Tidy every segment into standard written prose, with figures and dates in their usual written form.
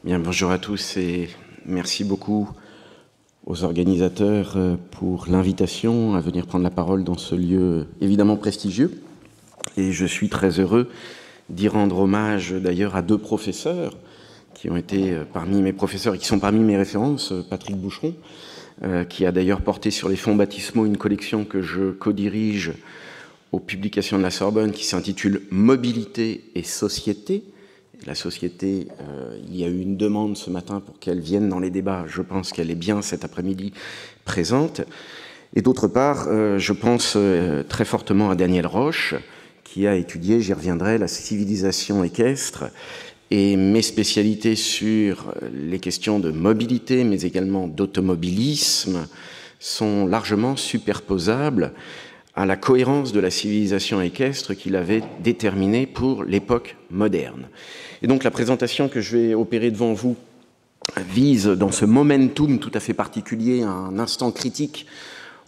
Bien, bonjour à tous et merci beaucoup aux organisateurs pour l'invitation à venir prendre la parole dans ce lieu évidemment prestigieux. Et je suis très heureux d'y rendre hommage d'ailleurs à deux professeurs qui ont été parmi mes professeurs et qui sont parmi mes références. Patrick Boucheron, qui a d'ailleurs porté sur les fonds baptismaux une collection que je co-dirige aux publications de la Sorbonne qui s'intitule « Mobilité et société ». La société, il y a eu une demande ce matin pour qu'elle vienne dans les débats. Je pense qu'elle est bien cet après-midi présente. Et d'autre part, je pense très fortement à Daniel Roche, qui a étudié, j'y reviendrai, la civilisation équestre. Et mes spécialités sur les questions de mobilité, mais également d'automobilisme, sont largement superposables à la cohérence de la civilisation équestre qu'il avait déterminée pour l'époque moderne. Et donc la présentation que je vais opérer devant vous vise, dans ce momentum tout à fait particulier, un instant critique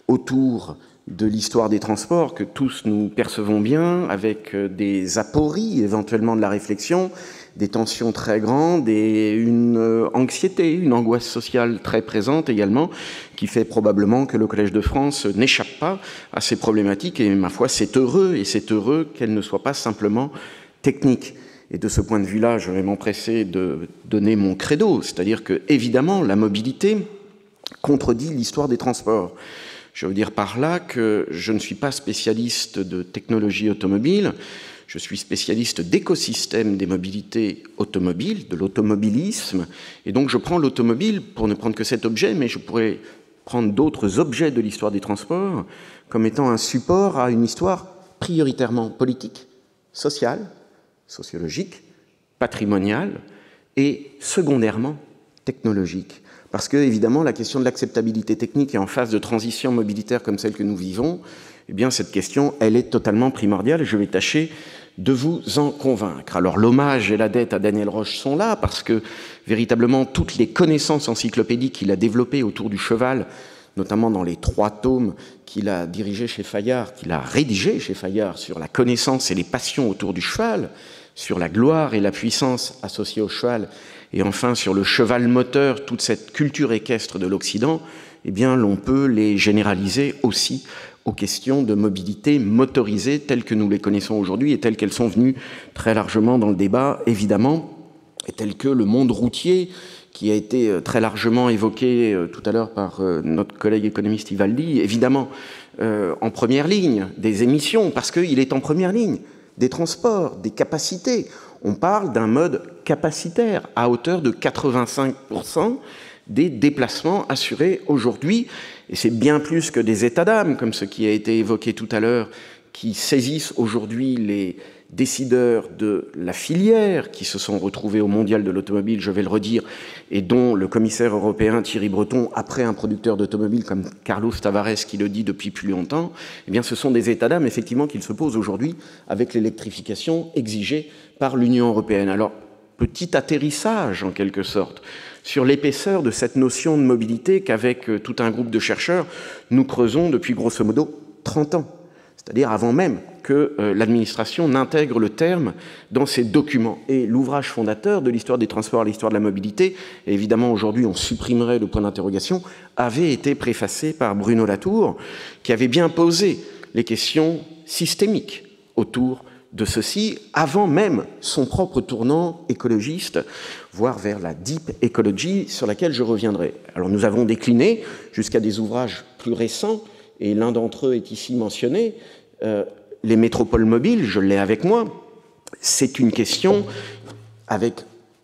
autour de l'histoire des transports que tous nous percevons bien, avec des apories éventuellement de la réflexion, des tensions très grandes et une anxiété, une angoisse sociale très présente également, qui fait probablement que le Collège de France n'échappe pas à ces problématiques. Et ma foi, c'est heureux, et c'est heureux qu'elles ne soient pas simplement techniques. Et de ce point de vue-là, je vais m'empresser de donner mon credo, c'est-à-dire que, évidemment, la mobilité contredit l'histoire des transports. Je veux dire par là que je ne suis pas spécialiste de technologie automobile, je suis spécialiste d'écosystème des mobilités automobiles, de l'automobilisme, et donc je prends l'automobile pour ne prendre que cet objet, mais je pourrais prendre d'autres objets de l'histoire des transports comme étant un support à une histoire prioritairement politique, sociale, sociologique, patrimoniale et secondairement technologique. Parce que, évidemment, la question de l'acceptabilité technique et en phase de transition mobilitaire comme celle que nous vivons, eh bien, cette question, elle est totalement primordiale et je vais tâcher de vous en convaincre. Alors, l'hommage et la dette à Daniel Roche sont là parce que, véritablement, toutes les connaissances encyclopédiques qu'il a développées autour du cheval, notamment dans les 3 tomes qu'il a dirigés chez Fayard, qu'il a rédigés chez Fayard sur la connaissance et les passions autour du cheval, sur la gloire et la puissance associées au cheval, et enfin sur le cheval moteur, toute cette culture équestre de l'Occident, eh bien, l'on peut les généraliser aussi aux questions de mobilité motorisée telles que nous les connaissons aujourd'hui et telles qu'elles sont venues très largement dans le débat, évidemment, et telles que le monde routier, qui a été très largement évoqué tout à l'heure par notre collègue économiste Ivaldi, évidemment en première ligne des émissions, parce qu'il est en première ligne des transports, des capacités. On parle d'un mode capacitaire à hauteur de 85% des déplacements assurés aujourd'hui. Et c'est bien plus que des états d'âme, comme ce qui a été évoqué tout à l'heure, qui saisissent aujourd'hui les décideurs de la filière, qui se sont retrouvés au mondial de l'automobile, je vais le redire, et dont le commissaire européen Thierry Breton, après un producteur d'automobile comme Carlos Tavares qui le dit depuis plus longtemps, eh bien ce sont des états d'âme effectivement qu'ils se posent aujourd'hui avec l'électrification exigée par l'Union européenne. Alors, petit atterrissage en quelque sorte sur l'épaisseur de cette notion de mobilité qu'avec tout un groupe de chercheurs, nous creusons depuis grosso modo 30 ans. C'est-à-dire avant même que l'administration n'intègre le terme dans ses documents. Et l'ouvrage fondateur de l'histoire des transports à l'histoire de la mobilité, et évidemment aujourd'hui on supprimerait le point d'interrogation, avait été préfacé par Bruno Latour, qui avait bien posé les questions systémiques autour de ceci, avant même son propre tournant écologiste, voire vers la deep ecology, sur laquelle je reviendrai. Alors nous avons décliné jusqu'à des ouvrages plus récents, et l'un d'entre eux est ici mentionné, les métropoles mobiles, je l'ai avec moi, c'est une question avec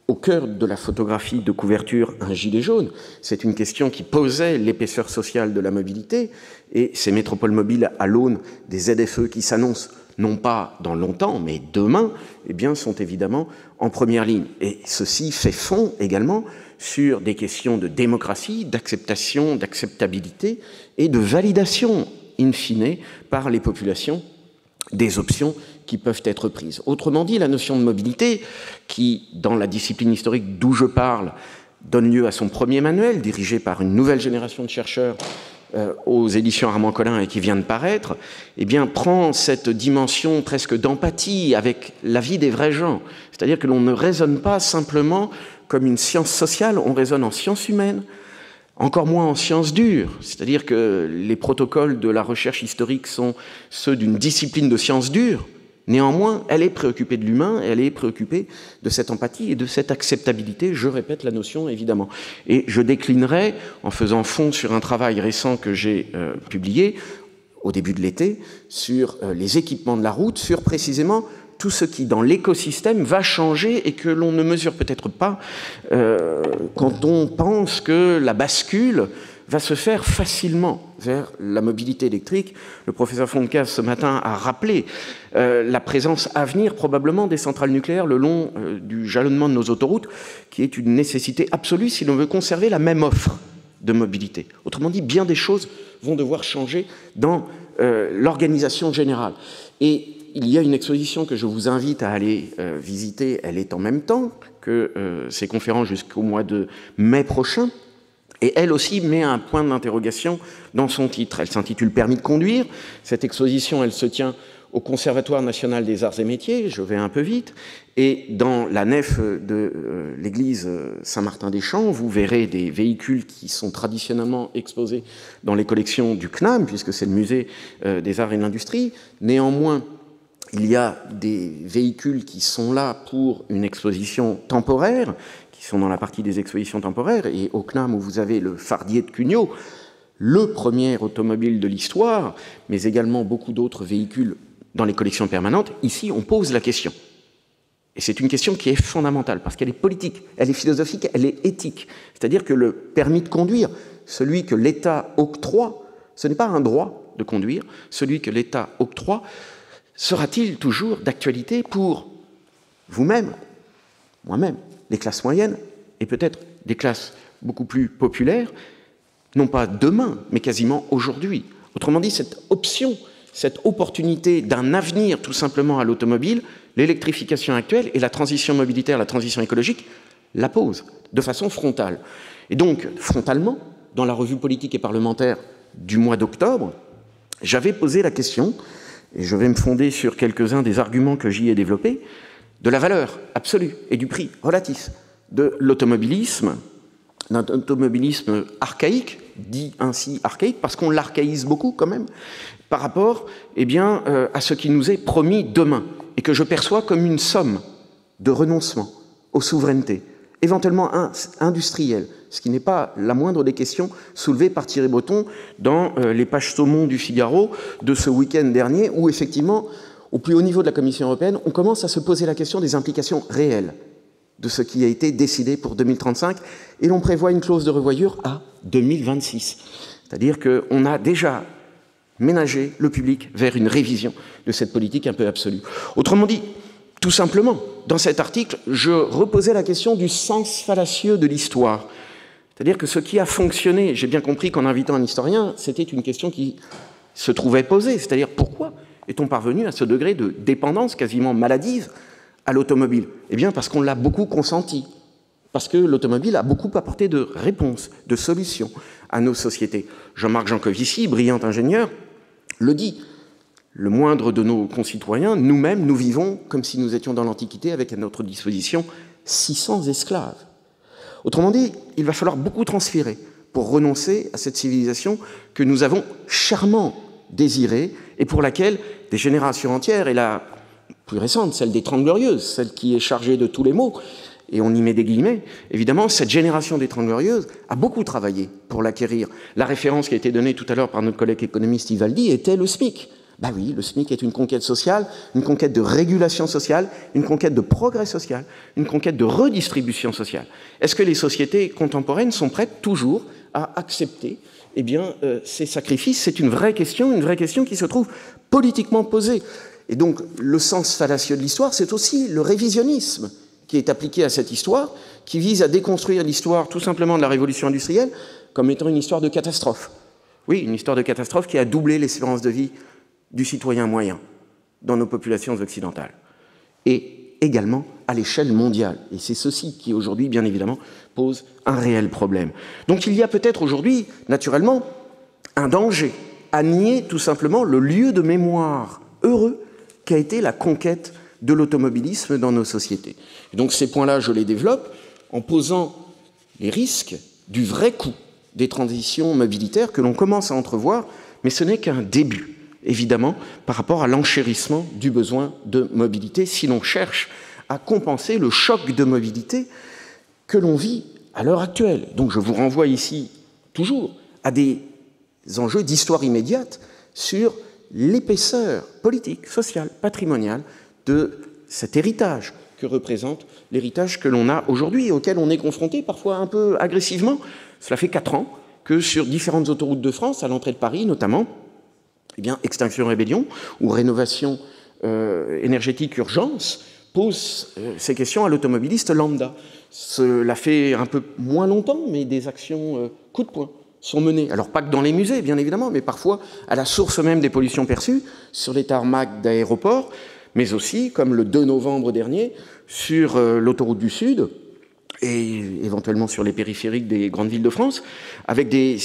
au cœur de la photographie de couverture un gilet jaune, c'est une question qui posait l'épaisseur sociale de la mobilité, et ces métropoles mobiles à l'aune des ZFE qui s'annoncent non pas dans longtemps, mais demain, eh bien, sont évidemment en première ligne. Et ceci fait fond également sur des questions de démocratie, d'acceptation, d'acceptabilité et de validation, in fine, par les populations des options qui peuvent être prises. Autrement dit, la notion de mobilité, qui, dans la discipline historique d'où je parle, donne lieu à son premier manuel, dirigé par une nouvelle génération de chercheurs aux éditions Armand Collin et qui vient de paraître, eh bien, prend cette dimension presque d'empathie avec la vie des vrais gens. C'est-à-dire que l'on ne raisonne pas simplement comme une science sociale, on raisonne en sciences humaines, encore moins en sciences dures, c'est-à-dire que les protocoles de la recherche historique sont ceux d'une discipline de sciences dures. Néanmoins, elle est préoccupée de l'humain, elle est préoccupée de cette empathie et de cette acceptabilité, je répète la notion évidemment. Et je déclinerai, en faisant fond sur un travail récent que j'ai publié, au début de l'été, sur les équipements de la route, sur précisément tout ce qui, dans l'écosystème, va changer et que l'on ne mesure peut-être pas quand on pense que la bascule va se faire facilement vers la mobilité électrique. Le professeur Fontcas, ce matin, a rappelé la présence à venir, probablement, des centrales nucléaires le long du jalonnement de nos autoroutes, qui est une nécessité absolue si l'on veut conserver la même offre de mobilité. Autrement dit, bien des choses vont devoir changer dans l'organisation générale. Et il y a une exposition que je vous invite à aller visiter, elle est en même temps que ces conférences jusqu'au mois de mai prochain, et elle aussi met un point d'interrogation dans son titre. Elle s'intitule « Permis de conduire ». Cette exposition, elle se tient au Conservatoire national des arts et métiers, je vais un peu vite, et dans la nef de l'église Saint-Martin-des-Champs, vous verrez des véhicules qui sont traditionnellement exposés dans les collections du CNAM, puisque c'est le musée des arts et de l'industrie. Néanmoins, il y a des véhicules qui sont là pour une exposition temporaire, qui sont dans la partie des expositions temporaires, et au CNAM où vous avez le Fardier de Cugnot, le premier automobile de l'histoire, mais également beaucoup d'autres véhicules dans les collections permanentes. Ici, on pose la question. Et c'est une question qui est fondamentale, parce qu'elle est politique, elle est philosophique, elle est éthique. C'est-à-dire que le permis de conduire, celui que l'État octroie, ce n'est pas un droit de conduire, celui que l'État octroie, sera-t-il toujours d'actualité pour vous-même, moi-même, les classes moyennes, et peut-être des classes beaucoup plus populaires, non pas demain, mais quasiment aujourd'hui. Autrement dit, cette option, cette opportunité d'un avenir tout simplement à l'automobile, l'électrification actuelle et la transition mobilitaire, la transition écologique, la pose de façon frontale. Et donc, frontalement, dans la revue politique et parlementaire du mois d'octobre, j'avais posé la question, et je vais me fonder sur quelques-uns des arguments que j'y ai développés, de la valeur absolue et du prix relatif de l'automobilisme, d'un automobilisme archaïque, dit ainsi archaïque, parce qu'on l'archaïse beaucoup quand même, par rapport à ce qui nous est promis demain, et que je perçois comme une somme de renoncement aux souverainetés, éventuellement industrielles, ce qui n'est pas la moindre des questions soulevées par Thierry Breton dans les pages saumon du Figaro de ce week-end dernier, où effectivement, au plus haut niveau de la Commission européenne, on commence à se poser la question des implications réelles de ce qui a été décidé pour 2035, et l'on prévoit une clause de revoyure à 2026. C'est-à-dire qu'on a déjà ménagé le public vers une révision de cette politique un peu absolue. Autrement dit, tout simplement, dans cet article, je reposais la question du sens fallacieux de l'histoire. C'est-à-dire que ce qui a fonctionné, j'ai bien compris qu'en invitant un historien, c'était une question qui se trouvait posée, c'est-à-dire pourquoi est-on parvenu à ce degré de dépendance quasiment maladive à l'automobile? Eh bien parce qu'on l'a beaucoup consenti, parce que l'automobile a beaucoup apporté de réponses, de solutions à nos sociétés. Jean-Marc Jancovici, brillant ingénieur, le dit. Le moindre de nos concitoyens, nous-mêmes, nous vivons comme si nous étions dans l'Antiquité avec à notre disposition 600 esclaves. Autrement dit, il va falloir beaucoup transférer pour renoncer à cette civilisation que nous avons chèrement désirée et pour laquelle des générations entières, et la plus récente, celle des Trente Glorieuses, celle qui est chargée de tous les maux, et on y met des guillemets, évidemment, cette génération des Trente Glorieuses a beaucoup travaillé pour l'acquérir. La référence qui a été donnée tout à l'heure par notre collègue économiste Ivaldi était le SMIC. Ben oui, le SMIC est une conquête sociale, une conquête de régulation sociale, une conquête de progrès social, une conquête de redistribution sociale. Est-ce que les sociétés contemporaines sont prêtes toujours à accepter ces sacrifices? C'est une vraie question qui se trouve politiquement posée. Et donc, le sens fallacieux de l'histoire, c'est aussi le révisionnisme qui est appliqué à cette histoire, qui vise à déconstruire l'histoire tout simplement de la révolution industrielle comme étant une histoire de catastrophe. Oui, une histoire de catastrophe qui a doublé l'espérance de vie du citoyen moyen dans nos populations occidentales. Et également à l'échelle mondiale. Et c'est ceci qui, aujourd'hui, bien évidemment, pose un réel problème. Donc il y a peut-être aujourd'hui, naturellement, un danger à nier tout simplement le lieu de mémoire heureux qu'a été la conquête de l'automobilisme dans nos sociétés. Et donc ces points-là, je les développe. en posant les risques du vrai coût des transitions mobilitaires que l'on commence à entrevoir, mais ce n'est qu'un début, évidemment, par rapport à l'enchérissement du besoin de mobilité, si l'on cherche à compenser le choc de mobilité que l'on vit à l'heure actuelle. Donc je vous renvoie ici, toujours, à des enjeux d'histoire immédiate sur l'épaisseur politique, sociale, patrimoniale de cet héritage que représente l'héritage que l'on a aujourd'hui et auquel on est confronté parfois un peu agressivement. Cela fait 4 ans que sur différentes autoroutes de France, à l'entrée de Paris notamment, eh bien, Extinction Rébellion ou Rénovation énergétique urgence pose ces questions à l'automobiliste lambda. Cela fait un peu moins longtemps, mais des actions coup de poing sont menées, alors pas que dans les musées, bien évidemment, mais parfois à la source même des pollutions perçues, sur les tarmacs d'aéroports, mais aussi, comme le 2 novembre dernier, sur l'autoroute du Sud, et éventuellement sur les périphériques des grandes villes de France, avec des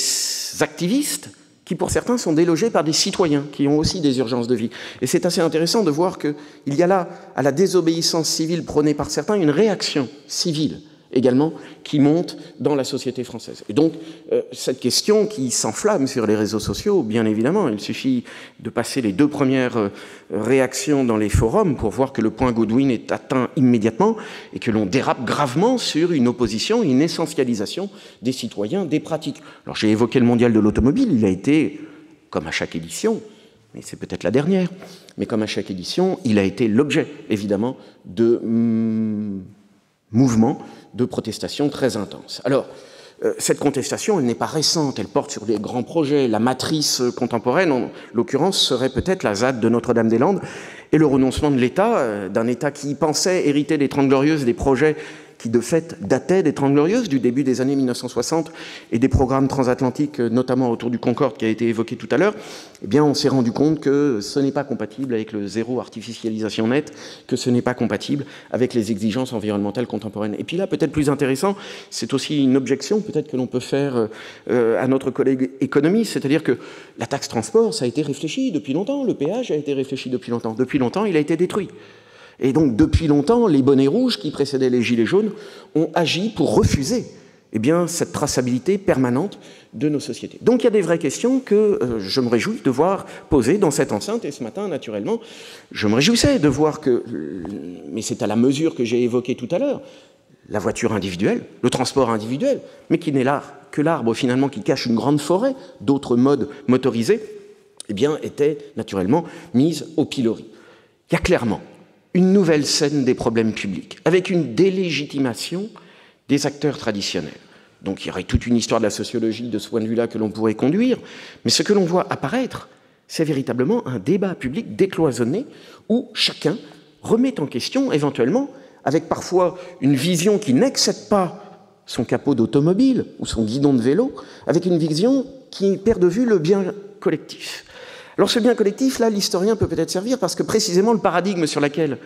activistes qui, pour certains, sont délogés par des citoyens qui ont aussi des urgences de vie. Et c'est assez intéressant de voir qu'il y a là, à la désobéissance civile prônée par certains, une réaction civile également qui monte dans la société française. Et donc, cette question qui s'enflamme sur les réseaux sociaux, bien évidemment, il suffit de passer les 2 premières réactions dans les forums pour voir que le point Godwin est atteint immédiatement et que l'on dérape gravement sur une opposition, une essentialisation des citoyens, des pratiques. Alors j'ai évoqué le mondial de l'automobile, il a été, comme à chaque édition, mais c'est peut-être la dernière, mais comme à chaque édition, il a été l'objet, évidemment, de mouvements de protestation très intenses. Alors, cette contestation, elle n'est pas récente, elle porte sur des grands projets. La matrice contemporaine, en l'occurrence, serait peut-être la ZAD de Notre-Dame-des-Landes et le renoncement de l'État, d'un État qui pensait hériter des Trente Glorieuses, des projets qui de fait dataient des Trente Glorieuses, du début des années 1960, et des programmes transatlantiques, notamment autour du Concorde qui a été évoqué tout à l'heure, eh bien on s'est rendu compte que ce n'est pas compatible avec le zéro artificialisation nette, que ce n'est pas compatible avec les exigences environnementales contemporaines. Et puis là, peut-être plus intéressant, c'est aussi une objection peut-être que l'on peut faire à notre collègue économiste, c'est-à-dire que la taxe transport, ça a été réfléchi depuis longtemps, le péage a été réfléchi depuis longtemps. Depuis longtemps, il a été détruit. Et donc, depuis longtemps, les bonnets rouges, qui précédaient les gilets jaunes, ont agi pour refuser eh bien, cette traçabilité permanente de nos sociétés. Donc, il y a des vraies questions que je me réjouis de voir posées dans cette enceinte. Et ce matin, naturellement, je me réjouissais de voir que, mais c'est à la mesure que j'ai évoquée tout à l'heure, la voiture individuelle, le transport individuel, mais qui n'est là que l'arbre, finalement, qui cache une grande forêt d'autres modes motorisés, eh bien, était naturellement mise au pilori. Il y a clairement une nouvelle scène des problèmes publics, avec une délégitimation des acteurs traditionnels. Donc il y aurait toute une histoire de la sociologie de ce point de vue-là que l'on pourrait conduire, mais ce que l'on voit apparaître, c'est véritablement un débat public décloisonné où chacun remet en question, éventuellement, avec parfois une vision qui n'excède pas son capot d'automobile ou son guidon de vélo, avec une vision qui perd de vue le bien collectif. Alors ce bien collectif, là, l'historien peut peut-être servir parce que précisément le paradigme sur lequel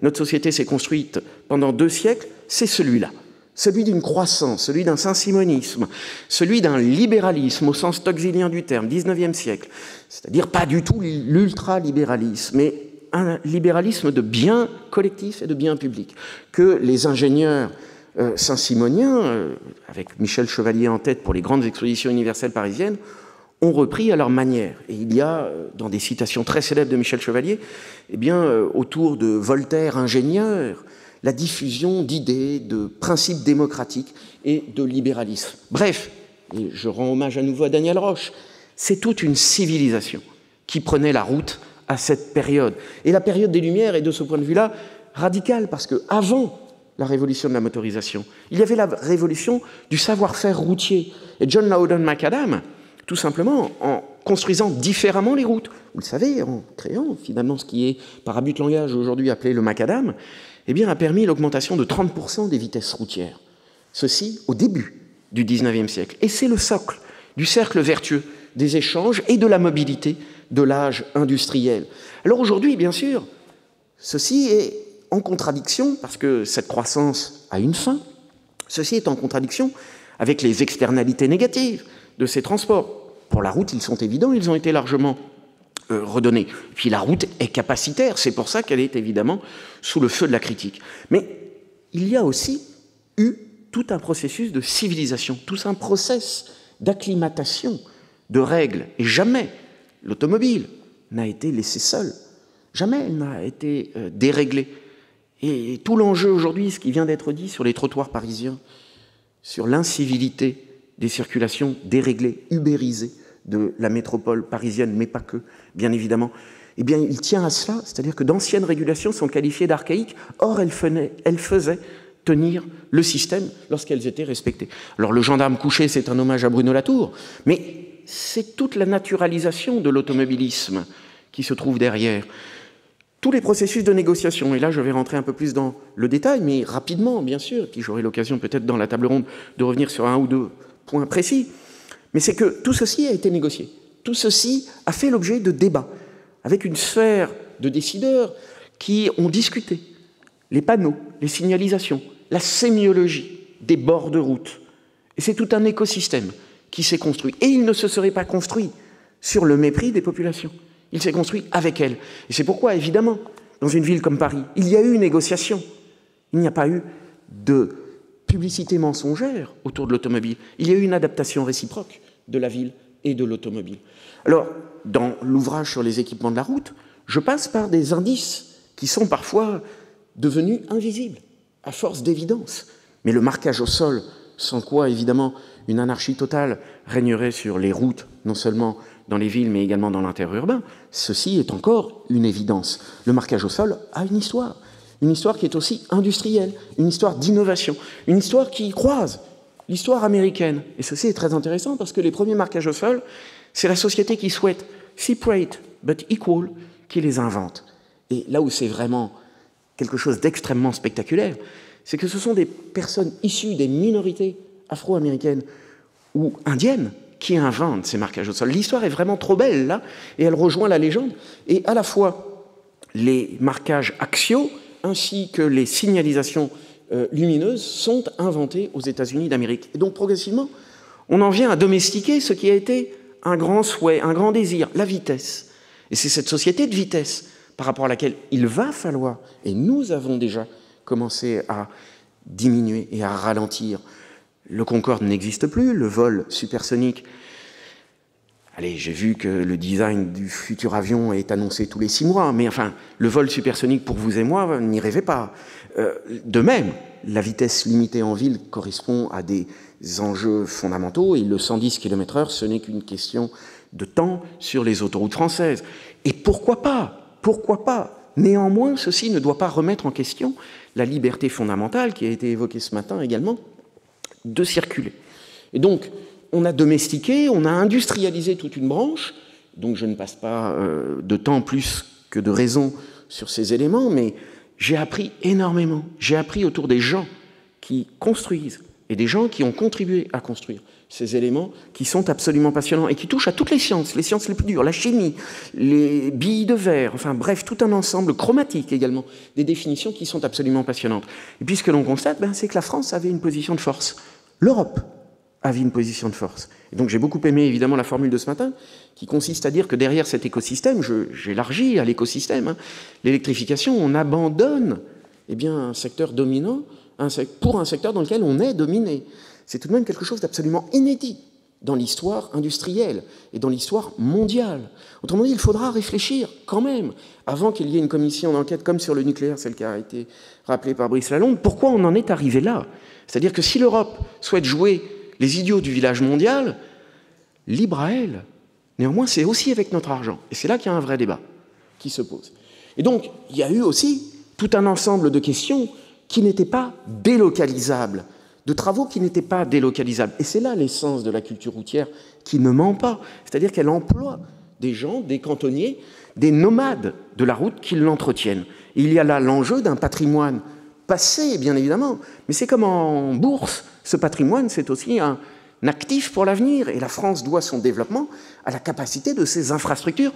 notre société s'est construite pendant 2 siècles, c'est celui-là. Celui d'une croissance, celui d'un saint-simonisme, celui d'un libéralisme au sens tocquevillien du terme, 19e siècle. C'est-à-dire pas du tout l'ultralibéralisme, mais un libéralisme de bien collectif et de bien public. Que les ingénieurs saint-simoniens, avec Michel Chevalier en tête pour les grandes expositions universelles parisiennes, ont repris à leur manière. Et il y a, dans des citations très célèbres de Michel Chevalier, eh bien, autour de Voltaire, ingénieur, la diffusion d'idées, de principes démocratiques et de libéralisme. Bref, et je rends hommage à nouveau à Daniel Roche, c'est toute une civilisation qui prenait la route à cette période. Et la période des Lumières est de ce point de vue-là radicale, parce qu'avant la révolution de la motorisation, il y avait la révolution du savoir-faire routier. Et John Loudon Macadam, tout simplement en construisant différemment les routes. Vous le savez, en créant finalement ce qui est par abus de langage aujourd'hui appelé le macadam, eh bien, a permis l'augmentation de 30% des vitesses routières. Ceci au début du XIXe siècle. Et c'est le socle du cercle vertueux des échanges et de la mobilité de l'âge industriel. Alors aujourd'hui, bien sûr, ceci est en contradiction, parce que cette croissance a une fin, ceci est en contradiction avec les externalités négatives de ces transports. Pour la route, ils sont évidents, ils ont été largement redonnés. Puis la route est capacitaire, c'est pour ça qu'elle est évidemment sous le feu de la critique. Mais il y a aussi eu tout un processus de civilisation, tout un process d'acclimatation, de règles. Et jamais l'automobile n'a été laissée seule. Jamais elle n'a été déréglée. Et tout l'enjeu aujourd'hui, ce qui vient d'être dit sur les trottoirs parisiens, sur l'incivilité des circulations déréglées, ubérisées de la métropole parisienne, mais pas que, bien évidemment, eh bien, il tient à cela, c'est-à-dire que d'anciennes régulations sont qualifiées d'archaïques, or elles faisaient tenir le système lorsqu'elles étaient respectées. Alors le gendarme couché, c'est un hommage à Bruno Latour, mais c'est toute la naturalisation de l'automobilisme qui se trouve derrière. Tous les processus de négociation, et là je vais rentrer un peu plus dans le détail, mais rapidement bien sûr, puis j'aurai l'occasion peut-être dans la table ronde de revenir sur un ou deux points précis, mais c'est que tout ceci a été négocié. Tout ceci a fait l'objet de débats, avec une sphère de décideurs qui ont discuté les panneaux, les signalisations, la sémiologie des bords de route. Et c'est tout un écosystème qui s'est construit. Et il ne se serait pas construit sur le mépris des populations. Il s'est construit avec elles. Et c'est pourquoi, évidemment, dans une ville comme Paris, il y a eu une négociation. Il n'y a pas eu de publicité mensongère autour de l'automobile. Il y a eu une adaptation réciproque de la ville et de l'automobile. Alors, dans l'ouvrage sur les équipements de la route, je passe par des indices qui sont parfois devenus invisibles, à force d'évidence. Mais le marquage au sol, sans quoi, évidemment, une anarchie totale régnerait sur les routes, non seulement dans les villes, mais également dans l'interurbain, ceci est encore une évidence. Le marquage au sol a une histoire qui est aussi industrielle, une histoire d'innovation, une histoire qui croise l'histoire américaine. Et ceci est très intéressant parce que les premiers marquages au sol, c'est la société qui souhaite separate but equal qui les invente. Et là où c'est vraiment quelque chose d'extrêmement spectaculaire, c'est que ce sont des personnes issues des minorités afro-américaines ou indiennes qui inventent ces marquages au sol. L'histoire est vraiment trop belle, là, et elle rejoint la légende. Et à la fois, les marquages axiaux ainsi que les signalisations lumineuses sont inventés aux États-Unis d'Amérique. Et donc, progressivement, on en vient à domestiquer ce qui a été un grand souhait, un grand désir, la vitesse. Et c'est cette société de vitesse par rapport à laquelle il va falloir, et nous avons déjà commencé à diminuer et à ralentir. Le Concorde n'existe plus, le vol supersonique. Allez, j'ai vu que le design du futur avion est annoncé tous les 6 mois, mais enfin, le vol supersonique pour vous et moi, n'y rêvez pas. De même, la vitesse limitée en ville correspond à des enjeux fondamentaux, et le 110 km/h, ce n'est qu'une question de temps sur les autoroutes françaises. Et pourquoi pas? Pourquoi pas? Néanmoins, ceci ne doit pas remettre en question la liberté fondamentale, qui a été évoquée ce matin également, de circuler. Et donc, on a domestiqué, on a industrialisé toute une branche, donc je ne passe pas de temps plus que de raison sur ces éléments, mais j'ai appris énormément. J'ai appris autour des gens qui construisent et des gens qui ont contribué à construire ces éléments qui sont absolument passionnants et qui touchent à toutes les sciences les plus dures, la chimie, les billes de verre, enfin bref, tout un ensemble chromatique également, des définitions qui sont absolument passionnantes. Et puis ce que l'on constate, c'est que la France avait une position de force. L'Europe avait une position de force. Et donc j'ai beaucoup aimé évidemment la formule de ce matin, qui consiste à dire que derrière cet écosystème, j'élargis à l'écosystème, l'électrification, on abandonne un secteur dominant pour un secteur dans lequel on est dominé. C'est tout de même quelque chose d'absolument inédit dans l'histoire industrielle et dans l'histoire mondiale. Autrement dit, il faudra réfléchir quand même, avant qu'il y ait une commission d'enquête comme sur le nucléaire, celle qui a été rappelée par Brice Lalonde, pourquoi on en est arrivé là? C'est-à-dire que si l'Europe souhaite jouer les idiots du village mondial, libre à elle. Néanmoins, c'est aussi avec notre argent. Et c'est là qu'il y a un vrai débat qui se pose. Et donc, il y a eu aussi tout un ensemble de questions qui n'étaient pas délocalisables, de travaux qui n'étaient pas délocalisables. Et c'est là l'essence de la culture routière qui ne ment pas. C'est-à-dire qu'elle emploie des gens, des cantonniers, des nomades de la route qui l'entretiennent. Et il y a là l'enjeu d'un patrimoine passé, bien évidemment, mais c'est comme en bourse. Ce patrimoine, c'est aussi un actif pour l'avenir. Et la France doit son développement à la capacité de ses infrastructures.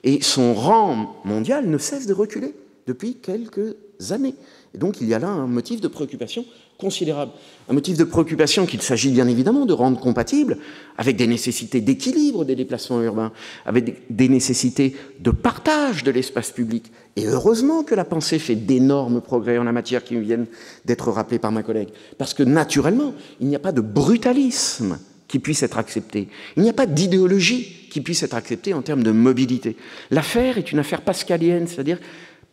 Et son rang mondial ne cesse de reculer depuis quelques années. Et donc, il y a là un motif de préoccupation considérable. Un motif de préoccupation qu'il s'agit bien évidemment de rendre compatible avec des nécessités d'équilibre des déplacements urbains, avec des nécessités de partage de l'espace public. Et heureusement que la pensée fait d'énormes progrès en la matière qui viennent d'être rappelés par ma collègue. Parce que naturellement, il n'y a pas de brutalisme qui puisse être accepté. Il n'y a pas d'idéologie qui puisse être acceptée en termes de mobilité. L'affaire est une affaire pascalienne, c'est-à-dire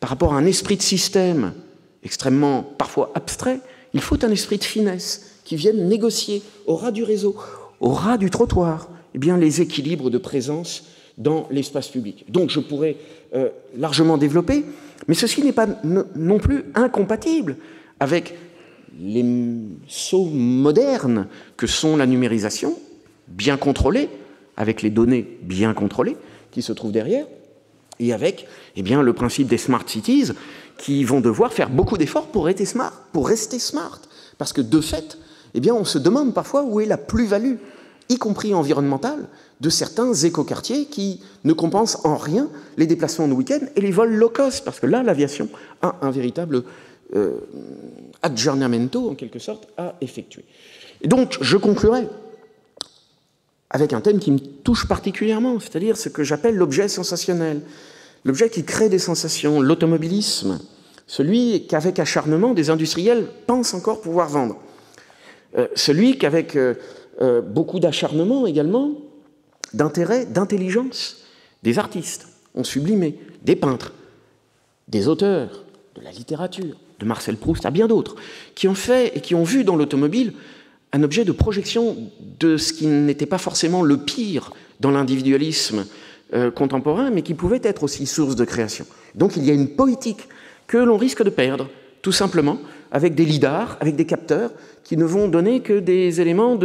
par rapport à un esprit de système extrêmement, parfois abstrait, il faut un esprit de finesse qui vienne négocier au ras du réseau, au ras du trottoir, eh bien, les équilibres de présence dans l'espace public. Donc je pourrais largement développer, mais ceci n'est pas non plus incompatible avec les sauts modernes que sont la numérisation, bien contrôlée, avec les données bien contrôlées qui se trouvent derrière, et avec eh bien, le principe des smart cities qui vont devoir faire beaucoup d'efforts pour rester smart. Parce que de fait, eh bien, on se demande parfois où est la plus-value, y compris environnementale, de certains écoquartiers qui ne compensent en rien les déplacements de week-end et les vols low cost, parce que là, l'aviation a un véritable aggiornamento, en quelque sorte, à effectuer. Et donc, je conclurai avec un thème qui me touche particulièrement, c'est-à-dire ce que j'appelle l'objet sensationnel, l'objet qui crée des sensations, l'automobilisme, celui qu'avec acharnement des industriels pensent encore pouvoir vendre, celui qu'avec beaucoup d'acharnement également, d'intérêt, d'intelligence, des artistes ont sublimé, des peintres, des auteurs, de la littérature, de Marcel Proust à bien d'autres, qui ont fait et qui ont vu dans l'automobile un objet de projection de ce qui n'était pas forcément le pire dans l'individualisme contemporain, mais qui pouvait être aussi source de création. Donc il y a une poétique que l'on risque de perdre, tout simplement, avec des lidars, avec des capteurs, qui ne vont donner que des éléments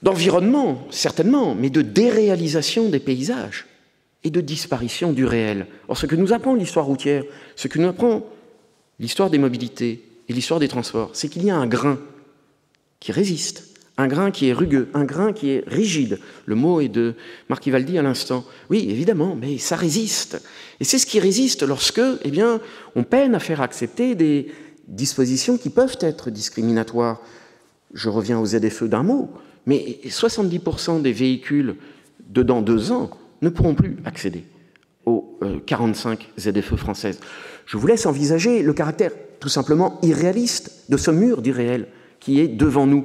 d'environnement, certainement, mais de déréalisation des paysages et de disparition du réel. Or, ce que nous apprend l'histoire routière, ce que nous apprend l'histoire des mobilités et l'histoire des transports, c'est qu'il y a un grain qui résiste, un grain qui est rugueux, un grain qui est rigide. Le mot est de Marc Ivaldi à l'instant. Oui, évidemment, mais ça résiste. Et c'est ce qui résiste lorsque, eh bien, on peine à faire accepter des dispositions qui peuvent être discriminatoires. Je reviens aux ZFE d'un mot, mais 70% des véhicules de dans 2 ans ne pourront plus accéder aux 45 ZFE françaises. Je vous laisse envisager le caractère tout simplement irréaliste de ce mur d'irréel qui est devant nous,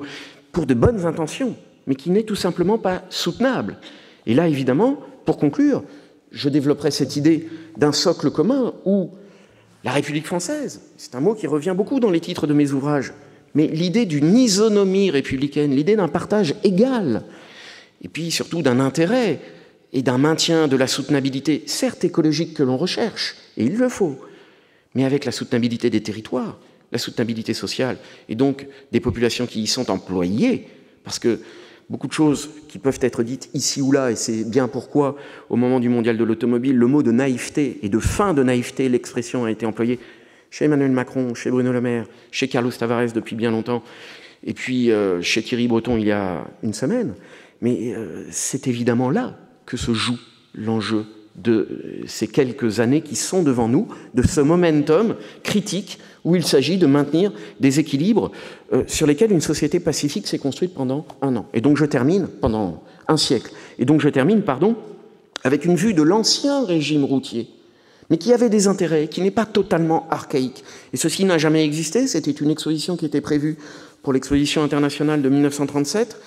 pour de bonnes intentions, mais qui n'est tout simplement pas soutenable. Et là, évidemment, pour conclure, je développerai cette idée d'un socle commun où la République française, c'est un mot qui revient beaucoup dans les titres de mes ouvrages, mais l'idée d'une isonomie républicaine, l'idée d'un partage égal, et puis surtout d'un intérêt et d'un maintien de la soutenabilité, certes écologique que l'on recherche, et il le faut, mais avec la soutenabilité des territoires, la soutenabilité sociale, et donc des populations qui y sont employées, parce que beaucoup de choses qui peuvent être dites ici ou là, et c'est bien pourquoi, au moment du mondial de l'automobile, le mot de naïveté et de fin de naïveté, l'expression a été employée chez Emmanuel Macron, chez Bruno Le Maire, chez Carlos Tavares depuis bien longtemps, et puis chez Thierry Breton il y a une semaine. Mais c'est évidemment là que se joue l'enjeu de ces quelques années qui sont devant nous, de ce momentum critique où il s'agit de maintenir des équilibres sur lesquels une société pacifique s'est construite pendant 1 an. Et donc je termine, pendant 1 siècle. Et donc je termine, avec une vue de l'ancien régime routier, mais qui avait des intérêts, qui n'est pas totalement archaïque. Et ceci n'a jamais existé, c'était une exposition qui était prévue pour l'exposition internationale de 1937,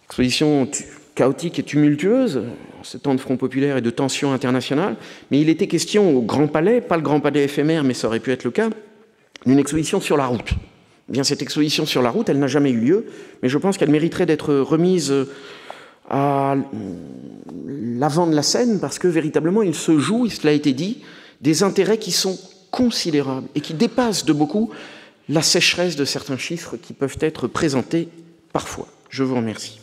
exposition chaotique et tumultueuse, en ce temps de Front populaire et de tensions internationales, mais il était question au Grand Palais, pas le Grand Palais éphémère, mais ça aurait pu être le cas, d'une exposition sur la route. Eh bien, cette exposition sur la route, elle n'a jamais eu lieu, mais je pense qu'elle mériterait d'être remise à l'avant de la scène, parce que véritablement, il se joue, cela a été dit, des intérêts qui sont considérables et qui dépassent de beaucoup la sécheresse de certains chiffres qui peuvent être présentés parfois. Je vous remercie.